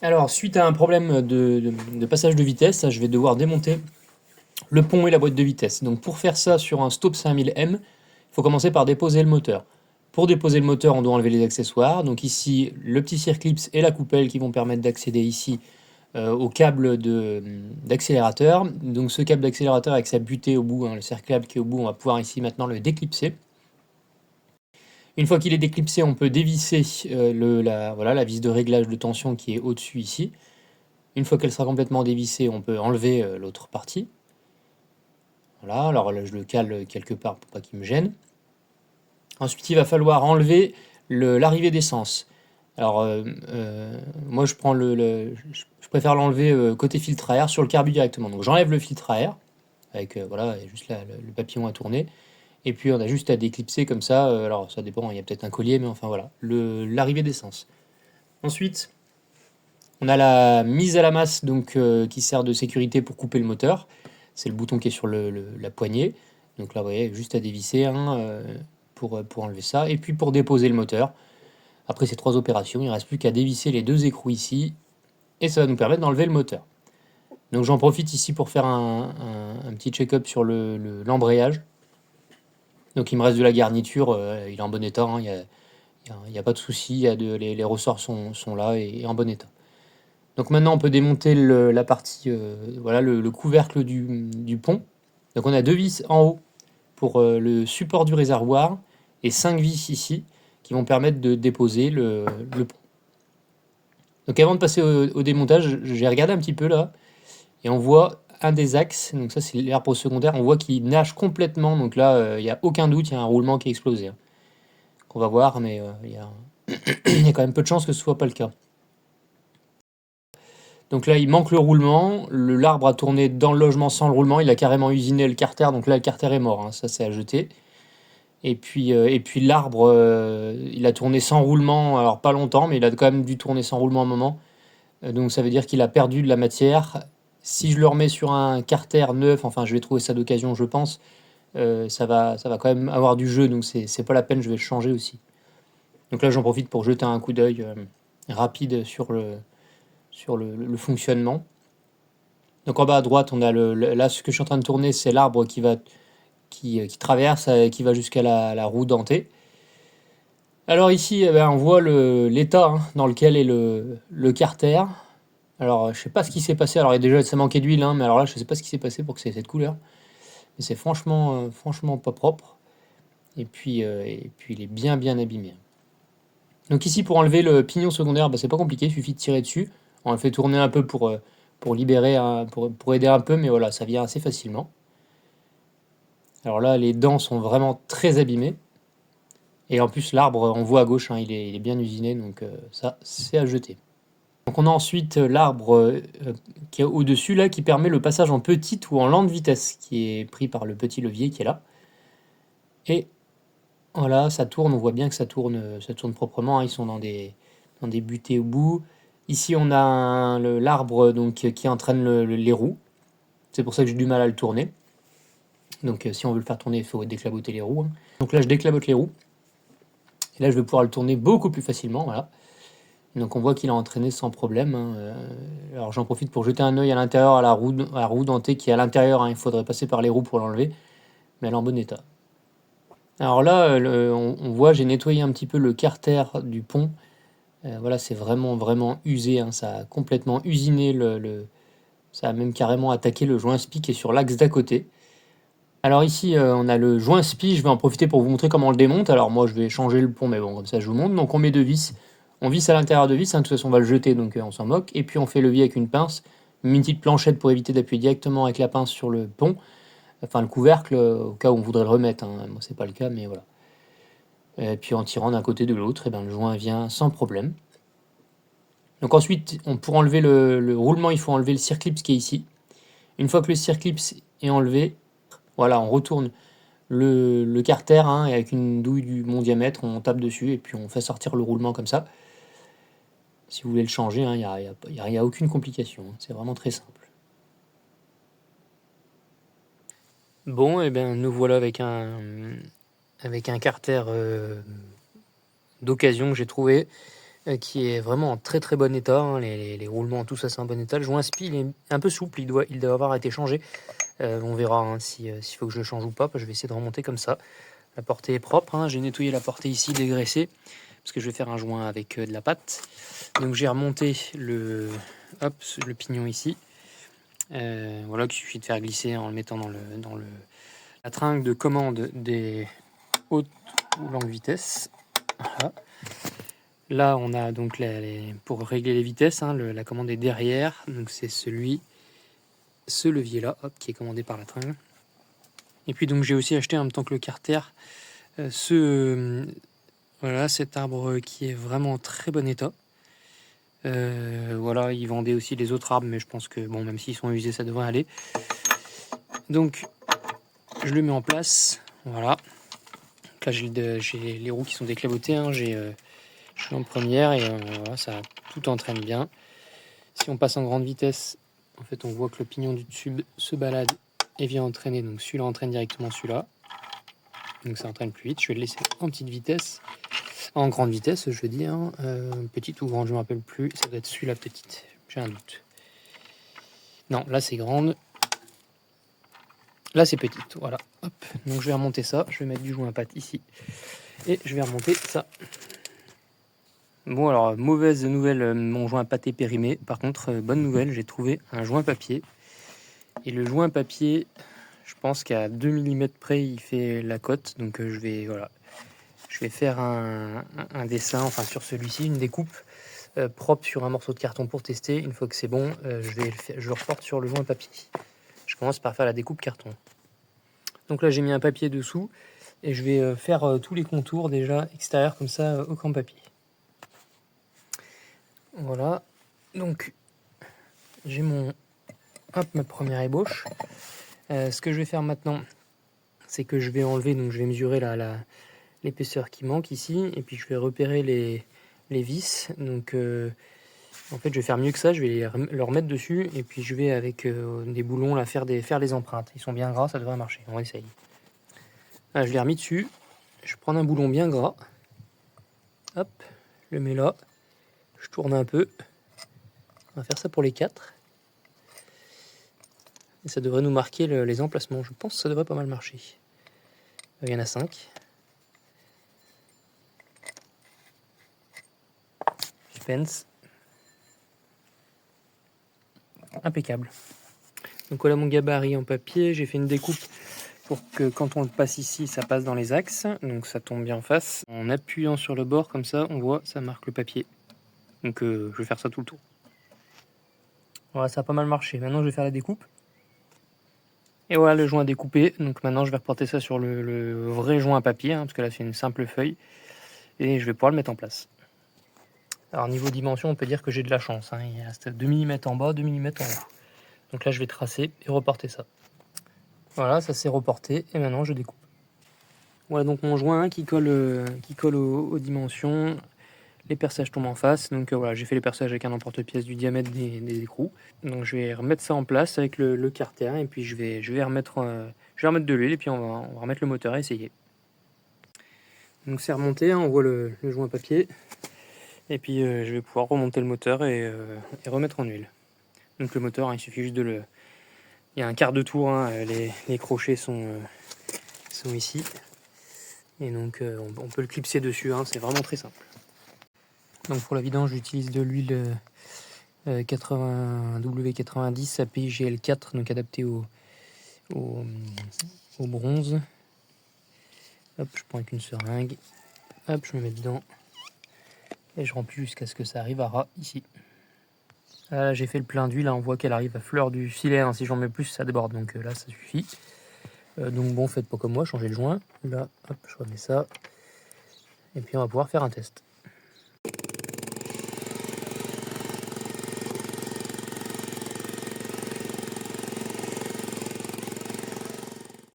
Alors, suite à un problème de passage de vitesse, je vais devoir démonter le pont et la boîte de vitesse. Donc pour faire ça sur un Stop 5000M, il faut commencer par déposer le moteur. Pour déposer le moteur, on doit enlever les accessoires. Donc ici, le petit circlips et la coupelle qui vont permettre d'accéder ici au câble d'accélérateur. Donc ce câble d'accélérateur avec sa butée au bout, le cerclable qui est au bout, on va pouvoir ici maintenant le déclipser. Une fois qu'il est déclipsé, on peut dévisser la vis de réglage de tension qui est au-dessus ici. Une fois qu'elle sera complètement dévissée, on peut enlever l'autre partie. Voilà, alors là, je le cale quelque part pour pas qu'il me gêne. Ensuite, il va falloir enlever l'arrivée d'essence. Alors, moi, je préfère l'enlever côté filtre à air sur le carbu directement. Donc, j'enlève le filtre à air avec voilà, juste le papillon à tourner. Et puis, on a juste à déclipser comme ça. Alors, ça dépend, il y a peut-être un collier, mais enfin voilà, l'arrivée d'essence. Ensuite, on a la mise à la masse donc, qui sert de sécurité pour couper le moteur. C'est le bouton qui est sur la poignée. Donc là, vous voyez, juste à dévisser pour enlever ça. Et puis pour déposer le moteur, après ces trois opérations, il ne reste plus qu'à dévisser les deux écrous ici. Et ça va nous permettre d'enlever le moteur. Donc j'en profite ici pour faire un petit check-up sur l'embrayage. Donc il me reste de la garniture, il est en bon état, hein, il n'y a pas de souci, les ressorts sont là et en bon état. Donc maintenant, on peut démonter la partie, voilà, le couvercle du pont. Donc on a deux vis en haut pour le support du réservoir et 5 vis ici qui vont permettre de déposer le pont. Donc avant de passer au démontage, j'ai regardé un petit peu là et on voit un des axes, donc ça c'est l'arbre secondaire, on voit qu'il nage complètement. Donc là, il n'y a aucun doute, il y a un roulement qui est explosé, hein, qu'on va voir, mais il y a quand même peu de chances que ce soit pas le cas. Donc là, il manque le roulement. L'arbre a tourné dans le logement sans le roulement. Il a carrément usiné le carter. Donc là, le carter est mort, hein. Ça, c'est à jeter. Et puis l'arbre, il a tourné sans roulement. Alors pas longtemps, mais il a quand même dû tourner sans roulement un moment. Donc ça veut dire qu'il a perdu de la matière. Si je le remets sur un carter neuf, enfin je vais trouver ça d'occasion, je pense, ça va quand même avoir du jeu. Donc c'est pas la peine, je vais le changer aussi. Donc là, j'en profite pour jeter un coup d'œil rapide sur le fonctionnement. Donc en bas à droite, on a là ce que je suis en train de tourner, c'est l'arbre qui traverse, qui va jusqu'à la roue dentée. Alors ici, eh ben, on voit l'état dans lequel est le carter. Alors je sais pas ce qui s'est passé. Alors il y a déjà ça manquait d'huile, hein, mais alors là je sais pas ce qui s'est passé pour que c'est cette couleur. Mais c'est franchement pas propre. Et puis il est bien abîmé. Donc ici pour enlever le pignon secondaire, bah, c'est pas compliqué, il suffit de tirer dessus. On le fait tourner un peu pour libérer, pour aider un peu, mais voilà, ça vient assez facilement. Alors là, les dents sont vraiment très abîmées. Et en plus, l'arbre, on voit à gauche, hein, il est bien usiné, donc ça, c'est à jeter. Donc on a ensuite l'arbre qui est au-dessus, là, qui permet le passage en petite ou en lente vitesse, qui est pris par le petit levier qui est là. Et voilà, ça tourne, on voit bien que ça tourne proprement, hein, ils sont dans des butées au bout. Ici, on a l'arbre donc, qui entraîne les roues. C'est pour ça que j'ai du mal à le tourner. Donc si on veut le faire tourner, il faut déclaboter les roues, hein. Donc là, je déclabote les roues. Et là, je vais pouvoir le tourner beaucoup plus facilement, voilà. Donc on voit qu'il a entraîné sans problème, hein. Alors j'en profite pour jeter un œil à l'intérieur, à la roue dentée qui est à l'intérieur, hein. Il faudrait passer par les roues pour l'enlever, mais elle est en bon état. Alors là, on voit, j'ai nettoyé un petit peu le carter du pont. Voilà, c'est vraiment usé, hein. Ça a complètement usiné ça a même carrément attaqué le joint spi qui est sur l'axe d'à côté. Alors ici, on a le joint spi, je vais en profiter pour vous montrer comment on le démonte. Alors moi, je vais changer le pont, mais bon, comme ça, je vous montre. Donc on met deux vis, on visse à l'intérieur de vis, hein, de toute façon, on va le jeter, donc on s'en moque. Et puis on fait levier avec une pince, une petite planchette pour éviter d'appuyer directement avec la pince sur le pont, enfin le couvercle, au cas où on voudrait le remettre, hein. Moi, c'est pas le cas, mais voilà. Et puis en tirant d'un côté de l'autre, eh ben, le joint vient sans problème. Donc ensuite, pour enlever le roulement, il faut enlever le circlips qui est ici. Une fois que le circlips est enlevé, voilà, on retourne le carter, hein, et avec une douille du bon diamètre, on tape dessus et puis on fait sortir le roulement comme ça. Si vous voulez le changer, il n'y a aucune complication, hein. C'est vraiment très simple. Bon, et bien nous voilà avec un carter d'occasion que j'ai trouvé. qui est vraiment en très très bon état, hein. Les roulements, tout ça c'est en bon état. Le joint spi il est un peu souple, il doit avoir été changé. On verra hein, s'il faut que je le change ou pas. Je vais essayer de remonter comme ça. La portée est propre, hein. J'ai nettoyé la portée ici, dégraissée, parce que je vais faire un joint avec de la pâte. Donc j'ai remonté le pignon ici. Voilà, qu'il suffit de faire glisser en le mettant dans la tringle de commande des hautes ou longues vitesses. Voilà. Là, on a donc pour régler les vitesses, hein, la commande est derrière. Donc c'est ce levier-là, qui est commandé par la tringle. Et puis donc j'ai aussi acheté en même temps que le carter voilà, cet arbre qui est vraiment en très bon état. Voilà, ils vendaient aussi les autres arbres, mais je pense que bon, même s'ils sont usés, ça devrait aller. Donc je le mets en place. Voilà. Donc là j'ai les roues qui sont déclavotées, hein. Je suis en première et voilà, ça tout entraîne bien. Si on passe en grande vitesse, en fait on voit que le pignon du dessus se balade et vient entraîner. Donc celui-là entraîne directement celui-là. Donc ça entraîne plus vite. Je vais le laisser en petite vitesse. En grande vitesse, je veux dire. Petite ou grande, je ne me rappelle plus. Ça doit être celui-là petite. J'ai un doute. Non, là c'est grande. Là c'est petite. Voilà. Hop. Donc je vais remonter ça. Je vais mettre du joint à pâte ici. Et je vais remonter ça. Bon alors, mauvaise nouvelle, mon joint à pâte est périmé. Par contre, bonne nouvelle, j'ai trouvé un joint papier. Et le joint papier, je pense qu'à 2 mm près, il fait la cote. Donc je vais faire un dessin, enfin sur celui-ci, une découpe propre sur un morceau de carton pour tester. Une fois que c'est bon, je le reporte sur le joint papier. Je commence par faire la découpe carton. Donc là, j'ai mis un papier dessous et je vais faire tous les contours déjà extérieurs comme ça au crayon papier. Voilà. Donc, j'ai ma première ébauche. Ce que je vais faire maintenant, c'est que je vais enlever, donc je vais mesurer l'épaisseur qui manque ici, et puis je vais repérer les vis. Donc en fait je vais faire mieux que ça, je vais le remettre dessus, et puis je vais avec des boulons là, faire les empreintes. Ils sont bien gras, ça devrait marcher, on va essayer. Voilà, je l'ai remis dessus, je prends un boulon bien gras, hop, je le mets là, je tourne un peu, on va faire ça pour les 4. Et ça devrait nous marquer les emplacements, je pense que ça devrait pas mal marcher. Il y en a 5. Suspense. Impeccable. Donc voilà mon gabarit en papier. J'ai fait une découpe pour que quand on le passe ici, ça passe dans les axes. Donc ça tombe bien en face. En appuyant sur le bord comme ça, on voit, ça marque le papier. Donc je vais faire ça tout le tour. Voilà, ça a pas mal marché. Maintenant je vais faire la découpe. Et voilà le joint découpé. Donc maintenant je vais reporter ça sur le vrai joint à papier, hein, parce que là c'est une simple feuille. Et je vais pouvoir le mettre en place. Alors niveau dimension, on peut dire que j'ai de la chance, hein. Il reste 2 mm en bas, 2 mm en haut. Donc là je vais tracer et reporter ça. Voilà, ça s'est reporté et maintenant je découpe. Voilà donc mon joint qui colle aux dimensions. Les perçages tombent en face. Donc voilà, j'ai fait les perçages avec un emporte-pièce du diamètre des écrous. Donc je vais remettre ça en place avec le carter et puis je vais remettre de l'huile et puis on va remettre le moteur et essayer. Donc c'est remonté, hein, on voit le joint papier. Et puis je vais pouvoir remonter le moteur et remettre en huile. Donc le moteur, hein, il suffit juste il y a un quart de tour, hein, les crochets sont ici. Et donc on peut le clipser dessus, hein, c'est vraiment très simple. Donc pour la vidange, j'utilise de l'huile 80W90 API GL4, donc adaptée au bronze. Hop, je prends avec une seringue. Hop, je me mets dedans. Et je remplis jusqu'à ce que ça arrive à ras ici. Là, j'ai fait le plein d'huile, on voit qu'elle arrive à fleur du filet, hein. Si j'en mets plus, ça déborde, donc là, ça suffit. Donc bon, faites pas comme moi, changez le joint. Là, hop, je remets ça. Et puis on va pouvoir faire un test.